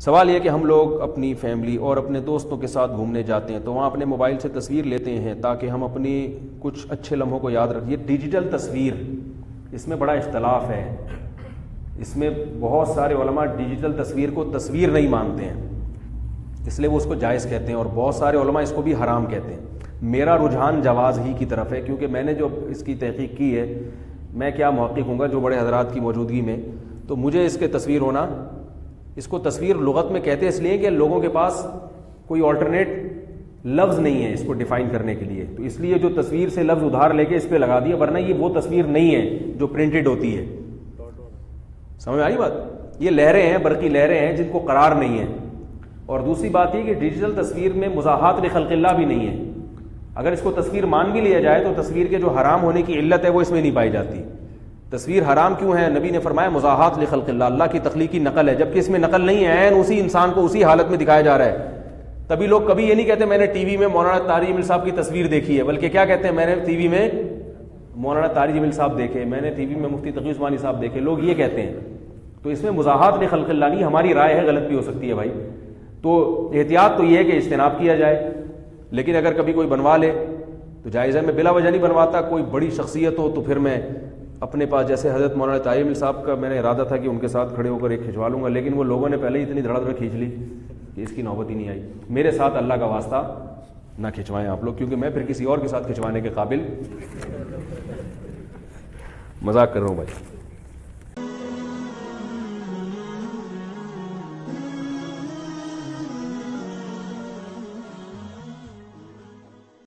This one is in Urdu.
سوال یہ کہ ہم لوگ اپنی فیملی اور اپنے دوستوں کے ساتھ گھومنے جاتے ہیں تو وہاں اپنے موبائل سے تصویر لیتے ہیں تاکہ ہم اپنی کچھ اچھے لمحوں کو یاد رکھیں. یہ ڈیجیٹل تصویر، اس میں بڑا اختلاف ہے. اس میں بہت سارے علماء ڈیجیٹل تصویر کو تصویر نہیں مانتے ہیں، اس لیے وہ اس کو جائز کہتے ہیں، اور بہت سارے علماء اس کو بھی حرام کہتے ہیں. میرا رجحان جواز ہی کی طرف ہے، کیونکہ میں نے جو اس کی تحقیق کی ہے، میں کیا محقق ہوں گا جو بڑے حضرات کی موجودگی میں، تو مجھے اس کے تصویر ہونا، اس کو تصویر لغت میں کہتے ہیں اس لیے کہ لوگوں کے پاس کوئی آلٹرنیٹ لفظ نہیں ہے اس کو ڈیفائن کرنے کے لیے، تو اس لیے جو تصویر سے لفظ ادھار لے کے اس پہ لگا دیا، ورنہ یہ وہ تصویر نہیں ہے جو پرنٹڈ ہوتی ہے. سمجھ میں آئی بات؟ یہ لہریں ہیں، برقی لہریں ہیں جن کو قرار نہیں ہے. اور دوسری بات یہ کہ ڈیجیٹل تصویر میں مزاحات لخلق اللہ بھی نہیں ہے. اگر اس کو تصویر مان بھی لیا جائے تو تصویر کے جو حرام ہونے کی علت ہے وہ اس میں نہیں پائی جاتی. تصویر حرام کیوں ہے؟ نبی نے فرمایا مزاحات لخلق اللہ، اللہ کی تخلیقی نقل ہے، جبکہ اس میں نقل نہیں ہے، عین اسی انسان کو اسی حالت میں دکھایا جا رہا ہے. تبھی لوگ کبھی یہ نہیں کہتے میں نے ٹی وی میں مولانا طارق جمیل صاحب کی تصویر دیکھی ہے، بلکہ کیا کہتے ہیں میں نے ٹی وی میں مولانا طارق جمیل صاحب دیکھے، میں نے ٹی وی میں مفتی تقی عثمانی صاحب دیکھے، لوگ یہ کہتے ہیں. تو اس میں مزاحات لخلق اللہ نہیں، ہماری رائے ہے، غلط بھی ہو سکتی ہے بھائی. تو احتیاط تو یہ ہے کہ اجتناب کیا جائے، لیکن اگر کبھی کوئی بنوا لے تو جائز ہے. میں بلا وجہ نہیں بنواتا. کوئی بڑی شخصیت ہو تو پھر میں اپنے پاس، جیسے حضرت مولانا طارق جمیل صاحب کا میں نے ارادہ تھا کہ ان کے ساتھ کھڑے ہو کر ایک کھنچوا لوں گا، لیکن وہ لوگوں نے پہلے ہی اتنی دھڑا دھڑ کھینچ لی کہ اس کی نوبت ہی نہیں آئی. میرے ساتھ اللہ کا واسطہ نہ کھنچوائیں آپ لوگ، کیونکہ میں پھر کسی اور کے ساتھ کھنچوانے کے قابل. مذاق کر رہا ہوں بھائی.